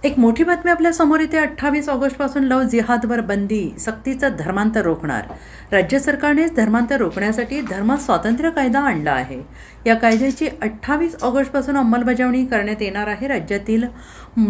एक मोठी बातमी आपल्या समोर येते. 28 ऑगस्टपासून लव जिहादवर बंदी, सक्तीचं धर्मांतर रोखणार. राज्य सरकारने धर्मांतर रोखण्यासाठी धर्म स्वातंत्र्य कायदा आणला आहे. या कायद्याची 28 ऑगस्टपासून अंमलबजावणी करण्यात येणार आहे. राज्यातील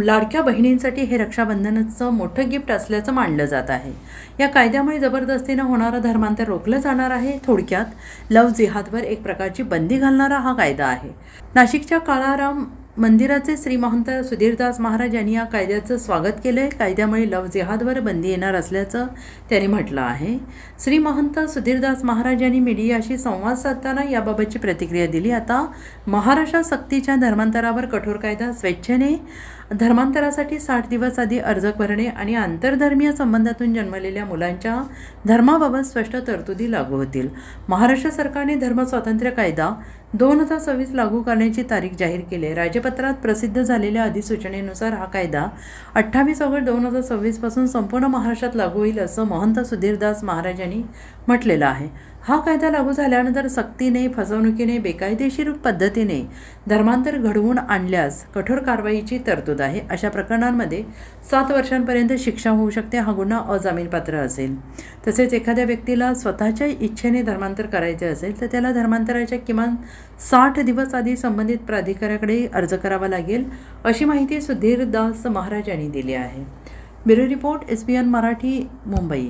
लाडक्या बहिणींसाठी हे रक्षाबंधनाचं मोठं गिफ्ट असल्याचं मानलं जात आहे. या कायद्यामुळे जबरदस्तीनं होणारं धर्मांतर रोखलं जाणार आहे. थोडक्यात लव जिहादवर एक प्रकारची बंदी घालणारा हा कायदा आहे. नाशिकच्या काळाराम मंदिराचे श्री महंत सुधीरदास महाराज यांनी या कायद्याचं स्वागत केलंय. कायद्यामुळे लव जिहादवर बंदी येणार असल्याचं त्यांनी म्हटलं आहे. श्री महंत सुधीरदास महाराज यांनी मीडियाशी संवाद साधताना याबाबतची प्रतिक्रिया दिली. आता महाराष्ट्रात सक्तीच्या धर्मांतरावर कठोर कायदा, स्वेच्छेने धर्मांतरासाठी 60 दिवस आधी अर्ज करणे आणि आंतरधर्मीय संबंधातून जन्मलेल्या मुलांच्या धर्माबाबत स्पष्ट तरतुदी लागू होतील. महाराष्ट्र सरकारने धर्म स्वातंत्र्य कायदा 2026 लागू करण्याची तारीख जाहीर केली आहे. राजपत्रात प्रसिद्ध झालेल्या अधिसूचनेनुसार हा कायदा 28 ऑगस्ट 2026 पासून संपूर्ण महाराष्ट्रात लागू होईल असं महंत सुधीरदास महाराज यांनी म्हटलेलं आहे. हा कायदा लागू झाल्यानंतर सक्तीने, फसवणुकीने, बेकायदेशीर पद्धतीने धर्मांतर घडवून आणल्यास कठोर कारवाईची तरतूद आहे. अशा प्रकरणांमध्ये 7 वर्षांपर्यंत शिक्षा होऊ शकते. हा गुन्हा अजामीनपात्र असेल. तसेच एखाद्या व्यक्तीला स्वतःच्या इच्छेने धर्मांतर करायचे असेल तर त्याला धर्मांतराच्या किमान 60 दिवस आधी संबंधित प्राधिकाऱ्याकडे अर्ज करावा लागेल, अशी माहिती सुधीरदास महाराज यांनी दिली आहे. Bureau report, SBN Marathi, Mumbai.